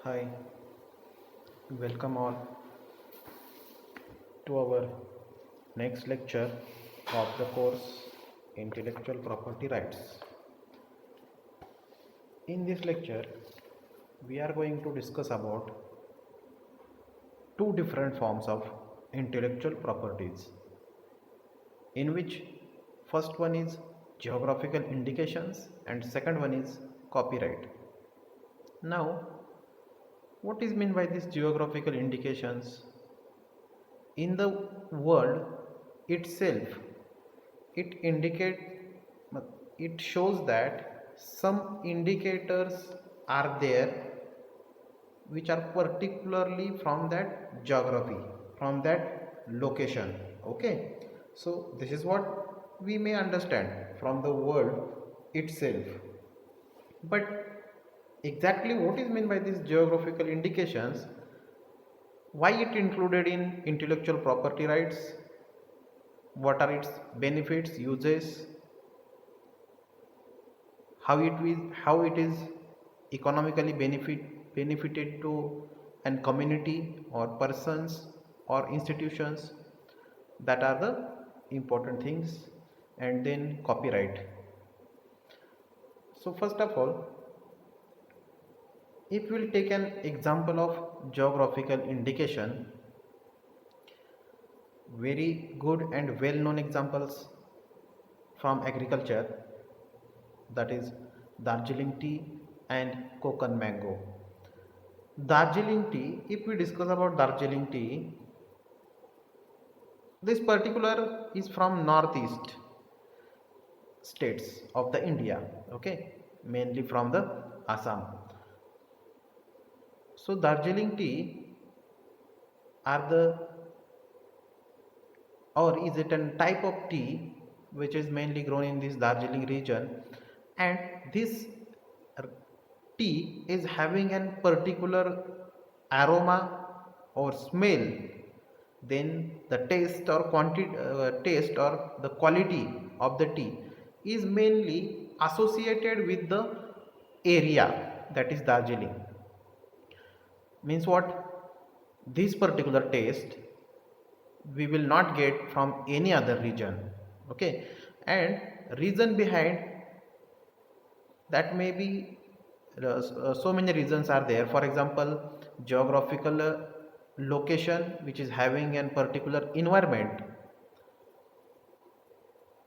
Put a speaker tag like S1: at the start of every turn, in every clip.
S1: Hi, welcome all to our next lecture of the course Intellectual Property Rights. In this lecture, we are going to discuss about two different forms of intellectual properties, in which first one is geographical indications and second one is copyright. Now, what is meant by these geographical indications? In the world itself, it indicate it shows that some indicators are there which are particularly from that geography, from that location. Okay, so this is what we may understand from the world itself. But exactly what is meant by these geographical indications, why it included in intellectual property rights, what are its benefits, uses, how it is economically benefited to an community or persons or institutions. That are the important things. And then copyright. So first of all, if we'll take an example of geographical indication, very good and well known examples from agriculture, that is Darjeeling tea and Kokan mango. Darjeeling tea, if we discuss about Darjeeling tea, this particular is from northeast states of the India, okay, mainly from the Assam. So Darjeeling tea are the, or is it a type of tea which is mainly grown in this Darjeeling region, and this tea is having a particular aroma or smell. Then the taste or taste or the quality of the tea is mainly associated with the area, that is Darjeeling. Means what? This particular taste we will not get from any other region. Okay, and reason behind that may be so many reasons are there. For example, geographical location which is having a particular environment,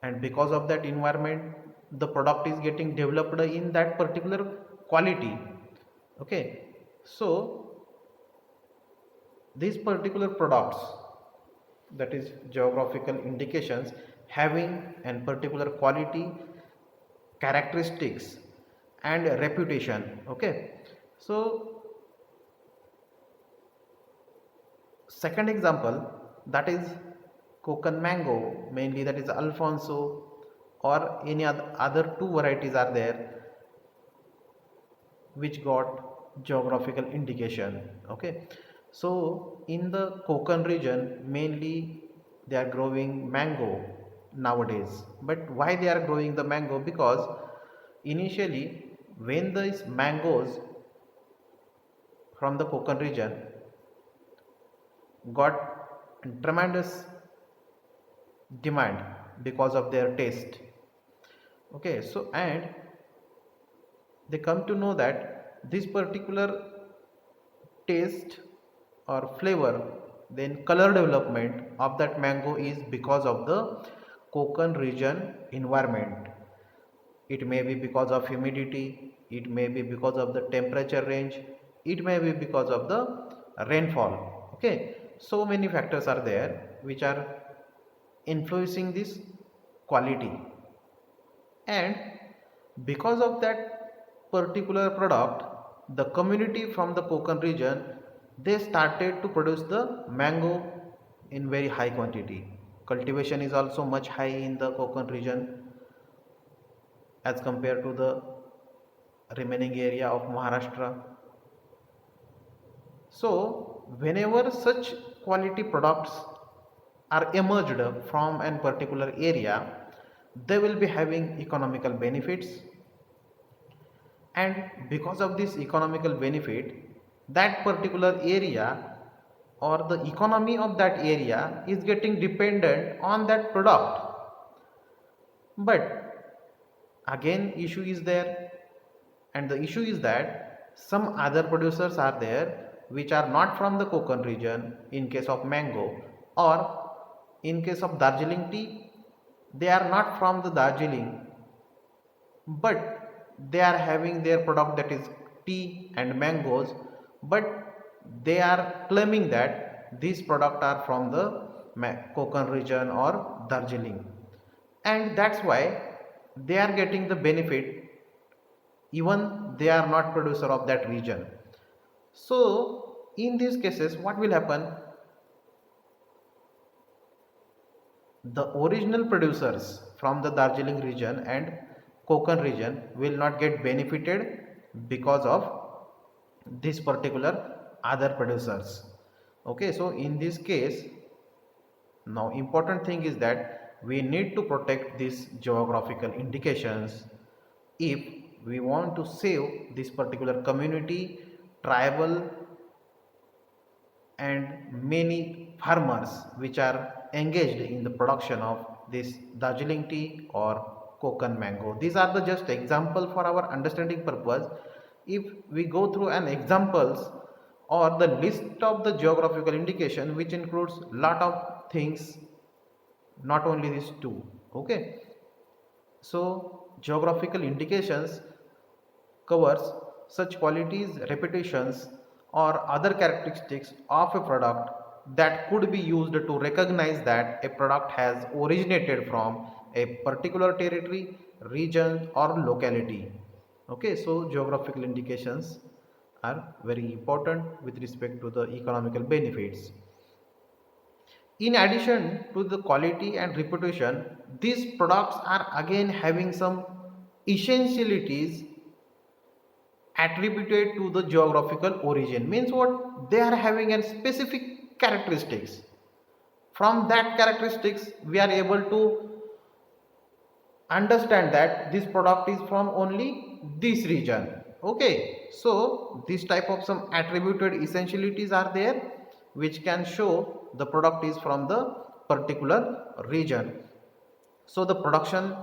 S1: and because of that environment the product is getting developed in that particular quality. Okay, so these particular products, that is geographical indications, having a particular quality, characteristics and reputation. Okay, so second example, that is Kokan mango, mainly that is Alfonso, or any other two varieties are there which got geographical indication. Okay, so in the Konkan region mainly they are growing mango nowadays. But why they are growing the mango? Because initially when these mangoes from the Konkan region got tremendous demand because of their taste. Okay, so and they come to know that this particular taste or flavor, then color development of that mango is because of the Konkan region environment. It may be because of humidity, it may be because of the temperature range, it may be because of the rainfall. Okay, so many factors are there which are influencing this quality, and because of that particular product, the community from the Konkan region, they started to produce the mango in very high quantity. Cultivation is also much high in the Konkan region as compared to the remaining area of Maharashtra. So whenever such quality products are emerged from a particular area, they will be having economical benefits, and because of this economical benefit that particular area or the economy of that area is getting dependent on that product. But again issue is there, and the issue is that some other producers are there which are not from the Konkan region in case of mango, or in case of Darjeeling tea they are not from the Darjeeling, but they are having their product, that is tea and mangoes, but they are claiming that these products are from the Konkan region or Darjeeling, and that's why they are getting the benefit even they are not producer of that region. So in these cases what will happen, the original producers from the Darjeeling region and Konkan region will not get benefited because of this particular other producers. Okay, so in this case, now important thing is that we need to protect these geographical indications if we want to save this particular community, tribal and many farmers which are engaged in the production of this Darjeeling tea or Konkan mango. These are the just example for our understanding purpose. If we go through an examples or the list of the geographical indication which includes lot of things, not only these two. Okay, so geographical indications covers such qualities, reputations, or other characteristics of a product that could be used to recognize that a product has originated from a particular territory, region, or locality. Okay, so geographical indications are very important with respect to the economical benefits. In addition to the quality and reputation, these products are again having some essentialities attributed to the geographical origin. Means what, they are having a specific characteristics. From that characteristics we are able to understand that this product is from only this region. Okay, so this type of some attributed essentialities are there which can show the product is from the particular region. So the production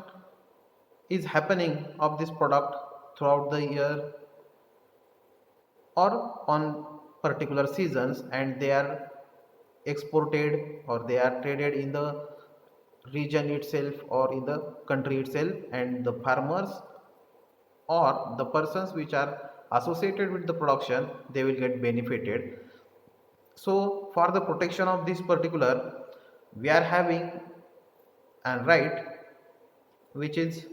S1: is happening of this product throughout the year or on particular seasons, and they are exported or they are traded in the region itself or in the country itself, and the farmers or the persons which are associated with the production, they will get benefited. So for the protection of this particular, we are having a right which is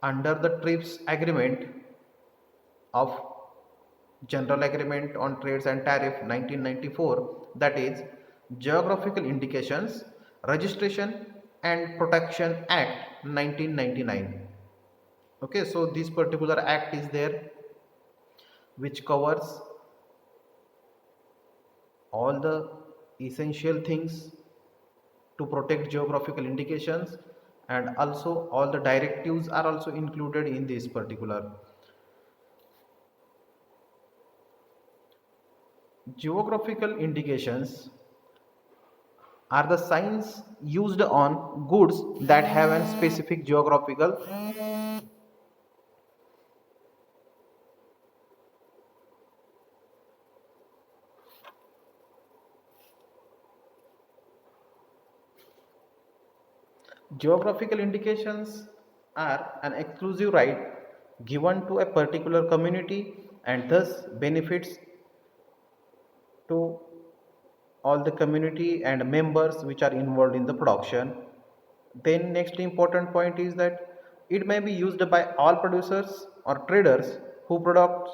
S1: under the TRIPS agreement of General Agreement on Trades and Tariff 1994, that is Geographical Indications Registration and Protection Act 1999. Okay, so this particular act is there which covers all the essential things to protect geographical indications, and also all the directives are also included in this particular. Geographical indications are the signs used on goods that have a specific geographical Geographical indications are an exclusive right given to a particular community and thus benefits to all the community and members which are involved in the production. Then next important point is that it may be used by all producers or traders who products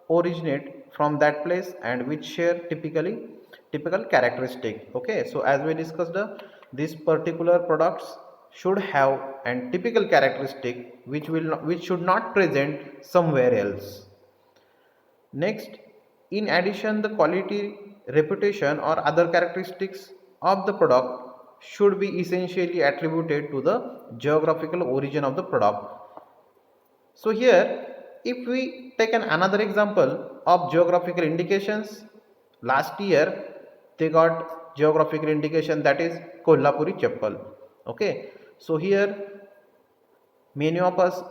S1: originate from that place and which share typical characteristic. Okay, so as we discussed, these particular products should have a typical characteristic which should not present somewhere else. Next, in addition, the quality, reputation, or other characteristics of the product should be essentially attributed to the geographical origin of the product. So here if we take another example of geographical indications, last year they got geographical indication, that is Kolhapuri chappal. Okay, so here many of us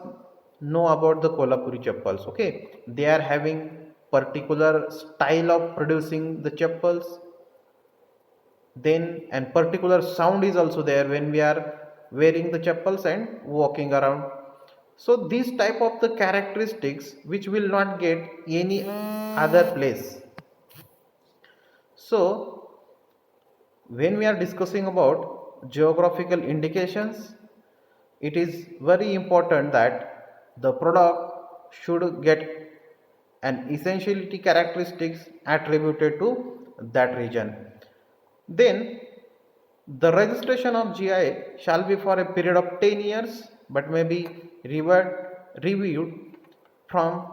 S1: know about the Kolhapuri chappals. Okay, they are having particular style of producing the chappals, then and particular sound is also there when we are wearing the chappals and walking around. So these type of the characteristics which will not get any other place. So when we are discussing about geographical indications, it is very important that the product should get an essentiality characteristics attributed to that region. Then the registration of GI shall be for a period of 10 years but may be reviewed from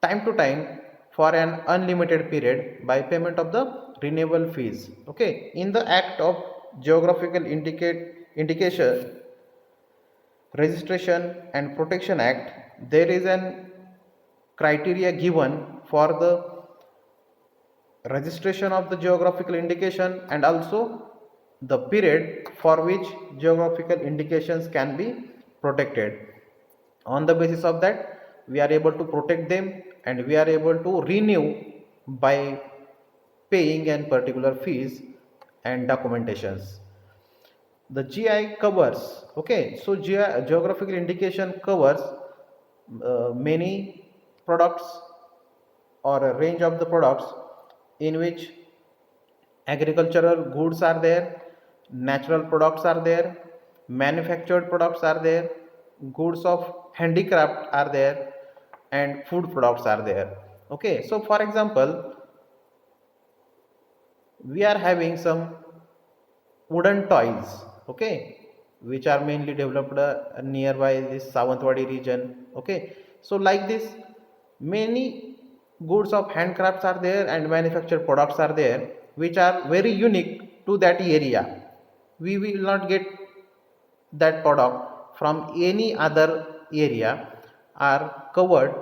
S1: time to time for an unlimited period by payment of the renewal fees. Okay, in the Act of Geographical Indication Registration and Protection Act, there is an criteria given for the registration of the geographical indication and also the period for which geographical indications can be protected. On the basis of that, we are able to protect them and we are able to renew by paying an particular fees and documentations. The GI covers, okay, so geographical indication covers many products or a range of the products in which agricultural goods are there, natural products are there, manufactured products are there, goods of handicraft are there, and food products are there. Okay, so for example, we are having some wooden toys, okay, which are mainly developed nearby this Savantwadi region. Okay, so like this, many goods of handcrafts are there and manufactured products are there which are very unique to that area. We will not get that product from any other area, are covered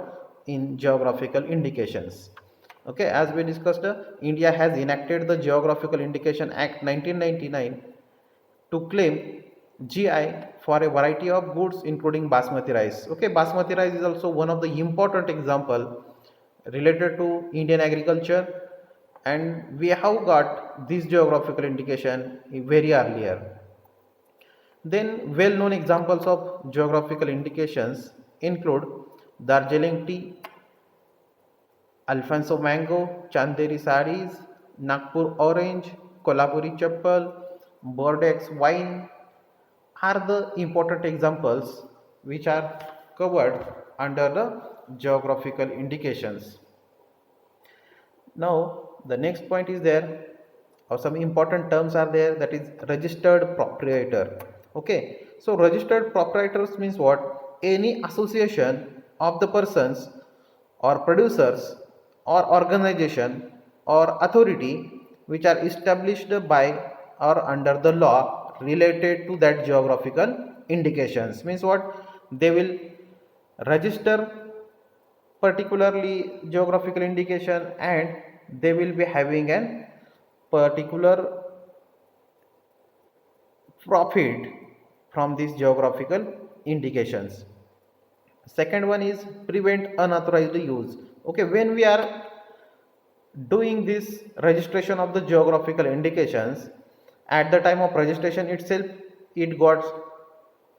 S1: in geographical indications. Okay, as we discussed, India has enacted the Geographical Indication Act 1999 to claim GI for a variety of goods including basmati rice. Okay, basmati rice is also one of the important example related to Indian agriculture, and we have got this geographical indication very earlier. Then well known examples of geographical indications include Darjeeling tea, Alfonso mango, Chanderi sarees, Nagpur orange, Kolhapuri chappal, Bordeaux wine are the important examples which are covered under the geographical indications. Now the next point is there, or some important terms are there, that is registered proprietor. Okay, so registered proprietors means what? Any association of the persons or producers or organization or authority which are established by or under the law related to that geographical indications. Means what? They will register particularly geographical indication and they will be having an particular profit from these geographical indications. Second one is prevent unauthorized use. Okay, when we are doing this registration of the geographical indications, at the time of registration itself it got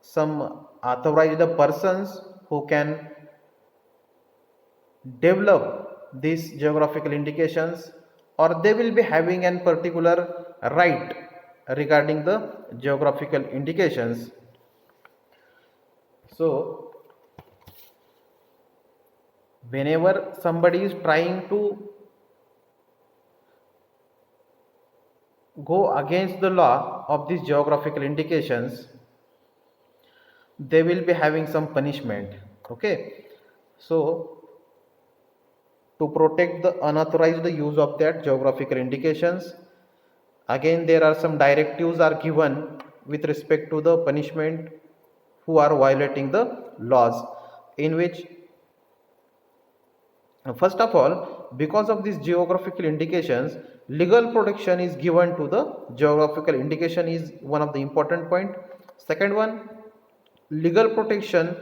S1: some authorized persons who can develop these geographical indications, or they will be having an particular right regarding the geographical indications. So whenever somebody is trying to go against the law of these geographical indications, they will be having some punishment. Okay, so to protect the unauthorized use of that geographical indications, again there are some directives are given with respect to the punishment who are violating the laws, in which First of all, because of these geographical indications, legal protection is given to the geographical indication is one of the important point. Second one, legal protection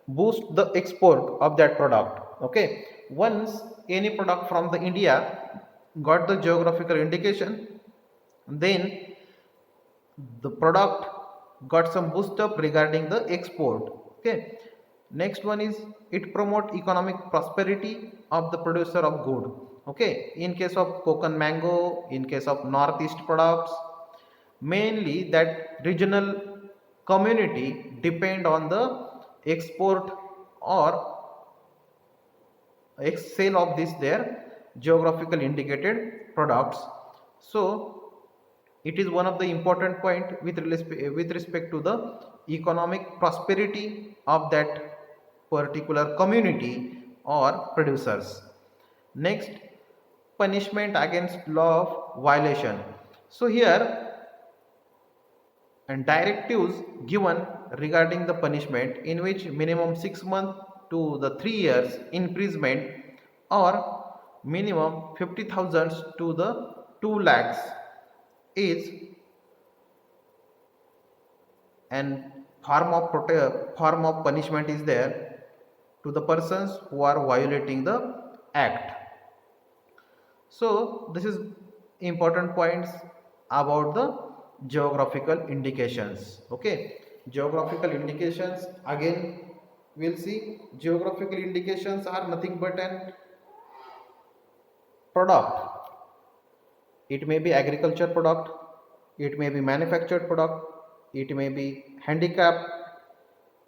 S1: boosts the export of that product. Okay, once any product from the India got the geographical indication, then the product got some boost up regarding the export. Okay, next one is it promote economic prosperity of the producer of good. Okay, in case of coconut mango, in case of northeast products, mainly that regional community depend on the export or sale of this their geographical indicated products. So it is one of the important point with respect to the economic prosperity of that particular community or producers. Next, punishment against law of violation. So here and directives given regarding the punishment in which minimum 6 months to the 3 years imprisonment or minimum 50,000 to the 2 lakhs is an form of punishment is there to the persons who are violating the act. So this is important points about the geographical indications. Okay, geographical indications, again we'll see geographical indications are nothing but an product. It may be agriculture product, it may be manufactured product, it may be handicap,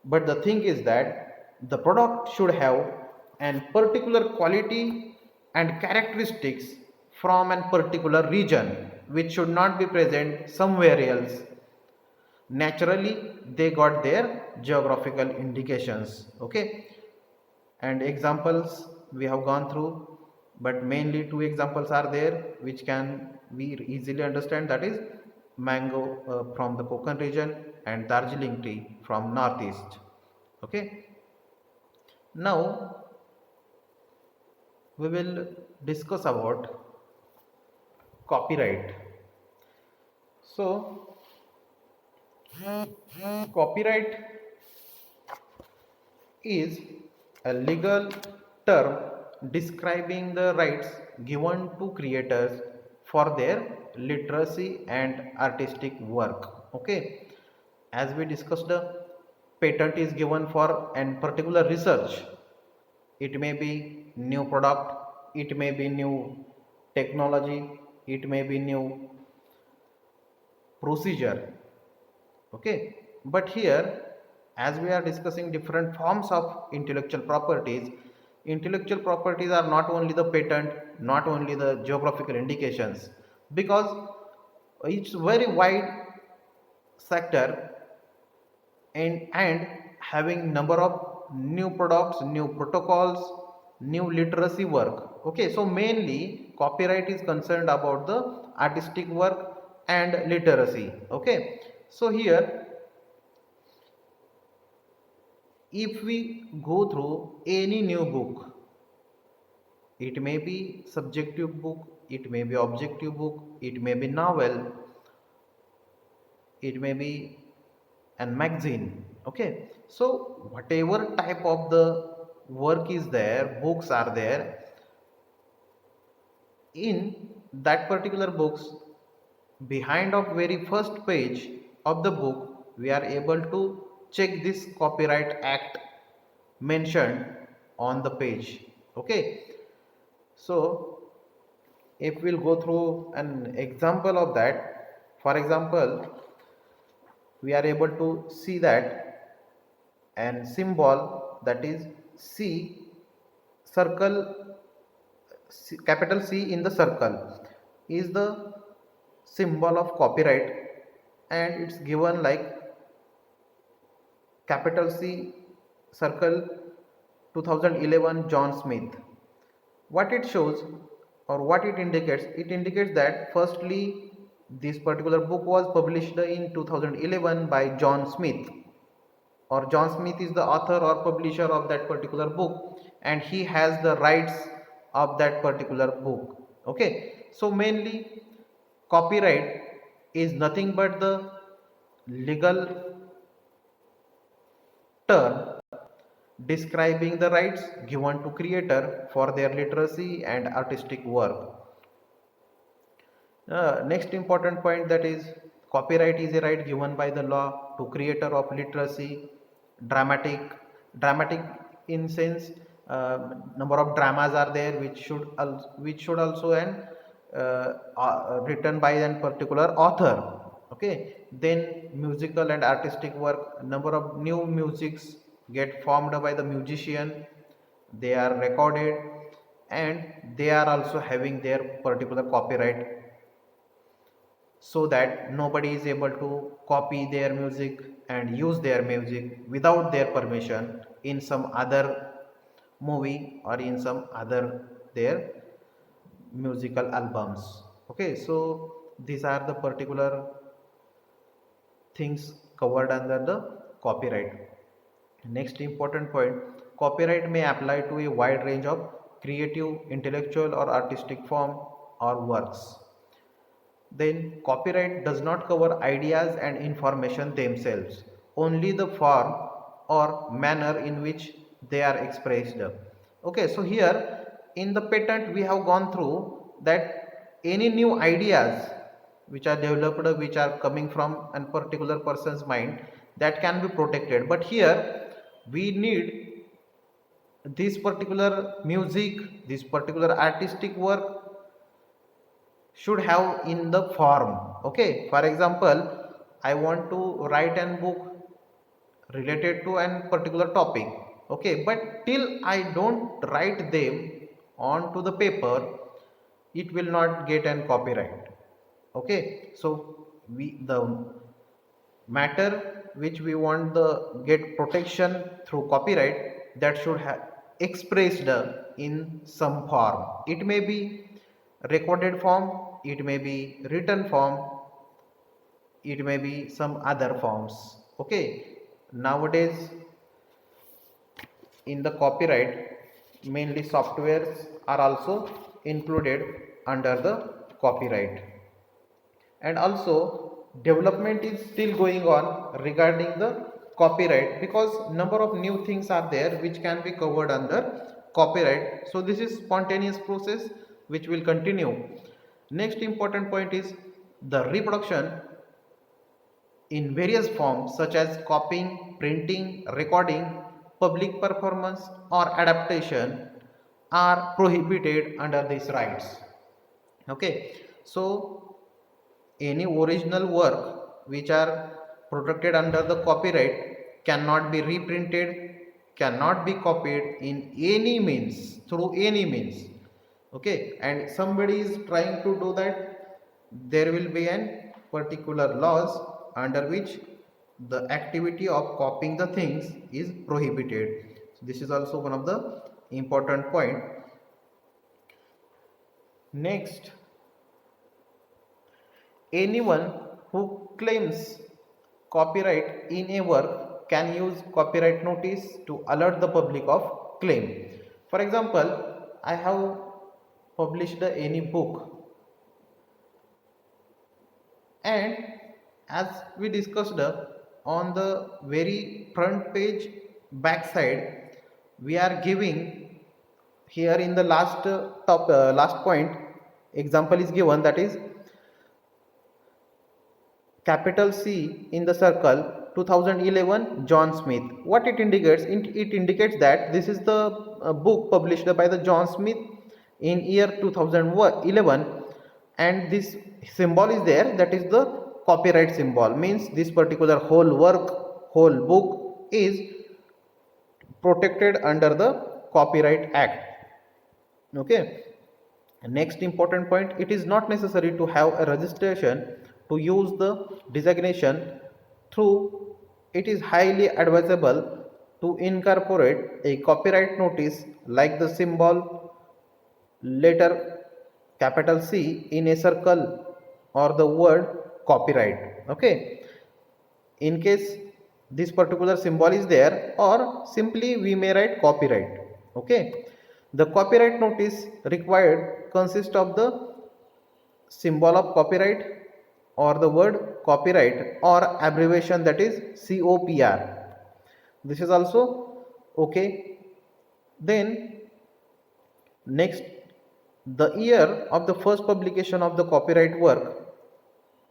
S1: but the thing is that the product should have an particular quality and characteristics from a particular region which should not be present somewhere else. Naturally they got their geographical indications. Okay, and examples we have gone through, but mainly two examples are there which can we easily understand, that is mango from the Konkan region and Darjeeling tea from northeast. Okay, now we will discuss about copyright. So copyright is a legal term describing the rights given to creators for their literacy and artistic work. Okay, as we discussed, the patent is given for a particular research. It may be new product, it may be new technology, it may be new procedure. Okay, but here as we are discussing different forms of intellectual properties are not only the patent, not only the geographical indications, because it's very wide sector and having number of new products, new protocols, new literacy work. Okay, so mainly copyright is concerned about the artistic work and literacy. Okay, so here if we go through any new book, it may be subjective book, it may be objective book, it may be novel, it may be a magazine. Okay, so whatever type of the work is there, books are there, in that particular books, behind of very first page of the book we are able to check this copyright act mentioned on the page. Okay, so if we'll go through an example of that, for example we are able to see that and symbol, that is C circle, capital C in the circle is the symbol of copyright, and it's given like capital C circle 2011 John Smith. What it shows or what it indicates, it indicates that firstly this particular book was published in 2011 by John Smith, or John Smith is the author or publisher of that particular book, and he has the rights of that particular book. Okay, so mainly copyright is nothing but the legal term describing the rights given to creator for their literacy and artistic work. Next important point, that is copyright is a right given by the law to creator of literacy, dramatic in sense, number of dramas are there which should also and written by an particular author. Okay, then musical and artistic work, number of new musics get formed by the musician, they are recorded and they are also having their particular copyright, so that nobody is able to copy their music and use their music without their permission in some other movie or in some other their musical albums. Okay, so these are the particular things covered under the copyright. Next important point, copyright may apply to a wide range of creative, intellectual or artistic form or works. Then copyright does not cover ideas and information themselves, only the form or manner in which they are expressed. Okay, so here in the patent we have gone through that any new ideas which are developed, which are coming from a particular person's mind, that can be protected. But here we need this particular music, this particular artistic work should have in the form. Okay, for example, I want to write an book related to an particular topic. Okay, but till I don't write them onto the paper, it will not get an copyright. Okay, so we the matter which we want the get protection through copyright, that should have expressed in some form. It may be recorded form, it may be written form, it may be some other forms. Okay, nowadays in the copyright mainly softwares are also included under the copyright. And also development is still going on regarding the copyright, because number of new things are there which can be covered under copyright. So this is spontaneous process which will continue. Next important point is the reproduction in various forms such as copying, printing, recording, public performance or adaptation are prohibited under these rights. Okay, so any original work which are protected under the copyright cannot be reprinted, cannot be copied in any means, through any means. Okay, and somebody is trying to do that, there will be an particular laws under which the activity of copying the things is prohibited. So this is also one of the important point. Next, anyone who claims copyright in a work can use copyright notice to alert the public of claim. For example, I have published any book, and as we discussed on the very front page back side, we are giving here in the last point example is given, that is capital C in the circle 2011 John Smith. What it indicates? It indicates that this is the book published by the John Smith in year 2011, and this symbol is there, that is the copyright symbol. Means this particular whole work, whole book is protected under the Copyright Act. Okay, next important point, it is not necessary to have a registration to use the designation. Through it is highly advisable to incorporate a copyright notice like the symbol letter capital C in a circle or the word copyright. Okay, in case this particular symbol is there, or simply we may write copyright. Okay, The copyright notice required consists of the symbol of copyright or the word copyright or abbreviation, that is COPR. This is also okay. Then next, the year of the first publication of the copyright work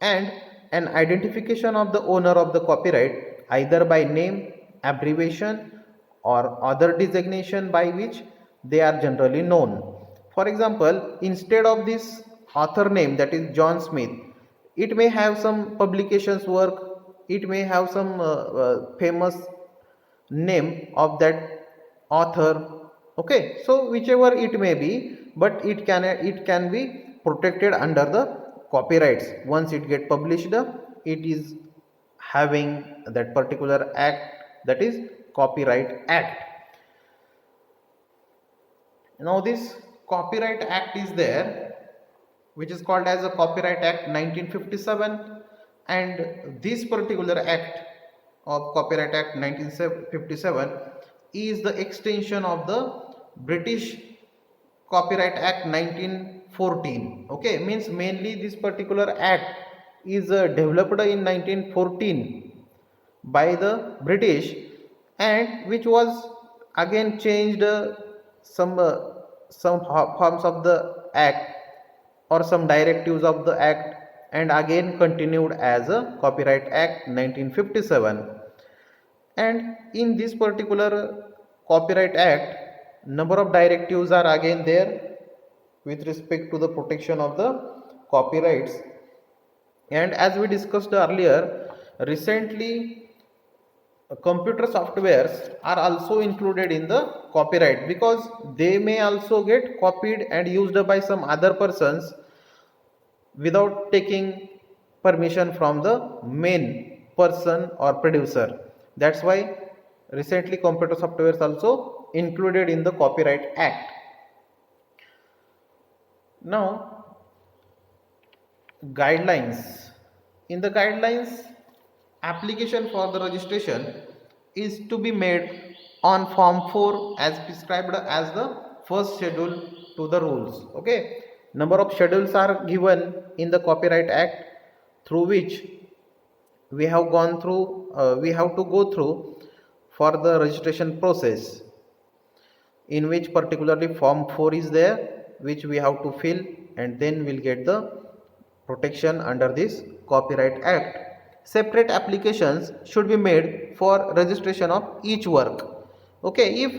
S1: and an identification of the owner of the copyright either by name, abbreviation or other designation by which they are generally known. For example, instead of this author name, that is John Smith, it may have some publications work, it may have some famous name of that author. Okay, so whichever it may be, but it can be protected under the copyrights. Once it get published, it is having that particular act, that is Copyright Act. Now this Copyright Act is there, which is called as a Copyright Act 1957, and this particular act of Copyright Act 1957 is the extension of the British Copyright Act 1914. Okay, means mainly this particular act is developed in 1914 by the British, and which was again changed some forms of the act or some directives of the act, and again continued as a Copyright Act 1957. And in this particular Copyright Act, number of directives are again there with respect to the protection of the copyrights. And as we discussed earlier, recently computer softwares are also included in the copyright, because they may also get copied and used by some other persons without taking permission from the main person or producer. That's why recently computer softwares also included in the Copyright Act. Now, guidelines. In the guidelines, application for the registration is to be made on Form 4 as prescribed as the first schedule to the rules. Okay, number of schedules are given in the Copyright Act, through which we have to go through for the registration process, in which particularly Form 4 is there, which we have to fill, and then we'll get the protection under this Copyright Act. Separate applications should be made for registration of each work. Okay, if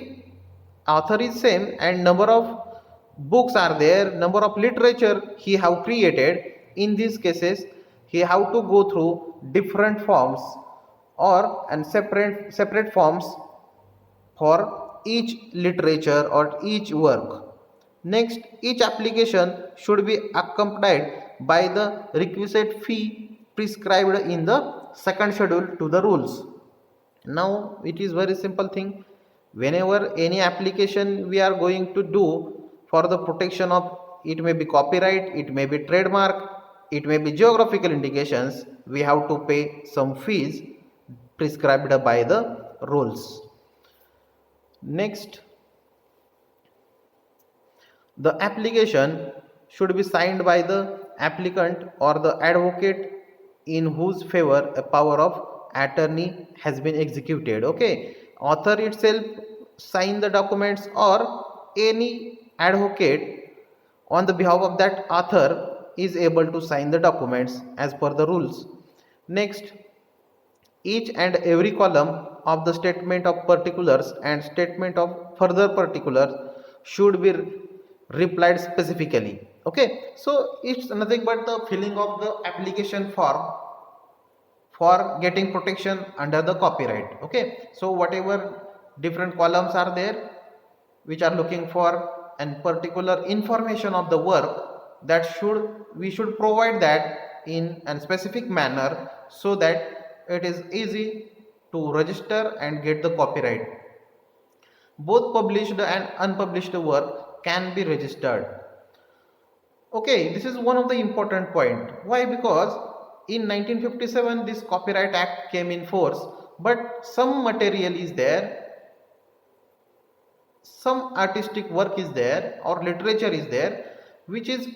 S1: author is same and number of books are there, number of literature he have created, in these cases he have to go through different forms and separate forms for each literature or each work. Next, each application should be accompanied by the requisite fee prescribed in the second schedule to the rules. Now it is very simple thing. Whenever any application we are going to do for the protection of, it may be copyright, it may be trademark, it may be geographical indications, we have to pay some fees prescribed by the rules. Next, the application should be signed by the applicant or the advocate in whose favor a power of attorney has been executed. Okay, author itself sign the documents, or any advocate on the behalf of that author is able to sign the documents as per the rules. Next, each and every column of the statement of particulars and statement of further particulars should be replied specifically. Okay, so it's nothing but the filling of the application form for getting protection under the copyright. Okay, so whatever different columns are there which are looking for and particular information of the work, that we should provide that in a specific manner, so that it is easy to register and get the copyright. Both published and unpublished work can be registered. Okay, this is one of the important point. Why? Because in 1957 this Copyright Act came in force, but some material is there some artistic work is there or literature is there which is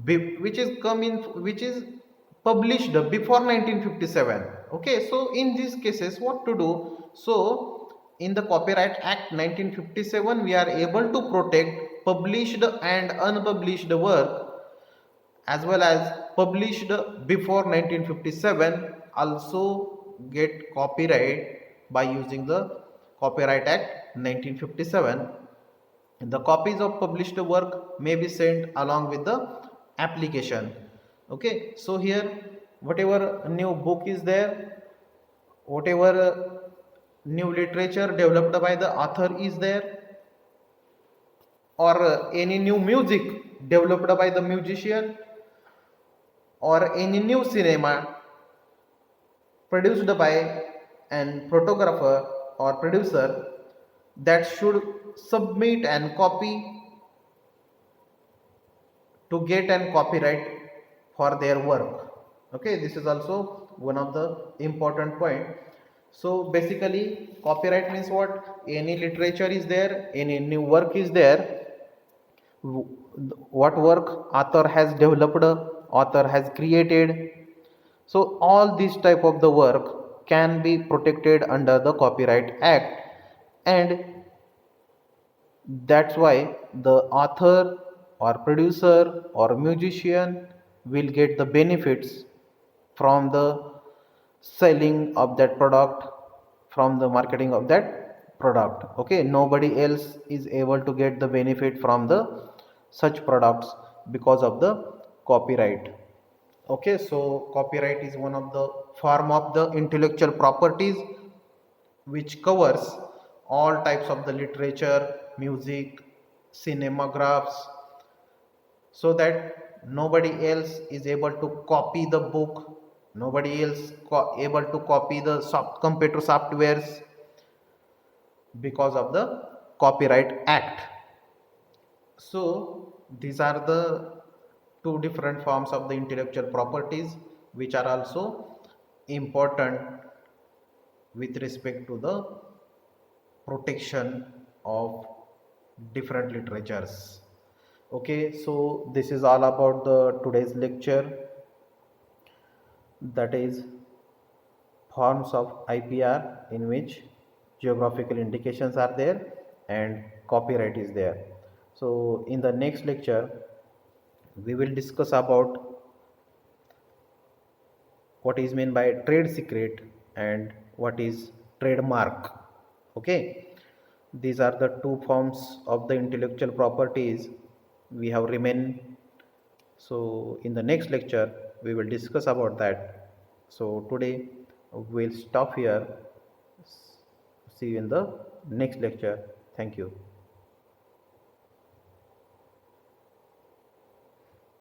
S1: which is published before 1957. Okay, so in these cases what to do? So in the Copyright Act 1957 we are able to protect published and unpublished work as well as published before 1957 also get copyright by using the Copyright Act 1957. The copies of published work may be sent along with the application. Okay, so here whatever new book is there, whatever new literature developed by the author is there, or any new music developed by the musician, or any new cinema produced by an photographer or producer, that should submit and copy to get an copyright for their work. Okay, this is also one of the important point. So basically copyright means what? Any literature is there, any new work is there, what work author has developed, author has created. So all these type of the work can be protected under the Copyright Act, and that's why the author or producer or musician will get the benefits from the selling of that product, from the marketing of that product. Okay, nobody else is able to get the benefit from the such products because of the copyright. Okay, so copyright is one of the form of the intellectual properties which covers all types of the literature, music, cinemagraphs, so that nobody else is able to copy the book, nobody else able to copy the computer softwares because of the Copyright Act. So these are the two different forms of the intellectual properties which are also important with respect to the protection of different literatures. Okay, so this is all about the today's lecture, that is forms of IPR in which geographical indications are there and copyright is there. So in the next lecture we will discuss about what is meant by trade secret and what is trademark. Okay, these are the two forms of the intellectual properties we have remain. So in the next lecture we will discuss about that. So today we'll stop here. See you in the next lecture. Thank you.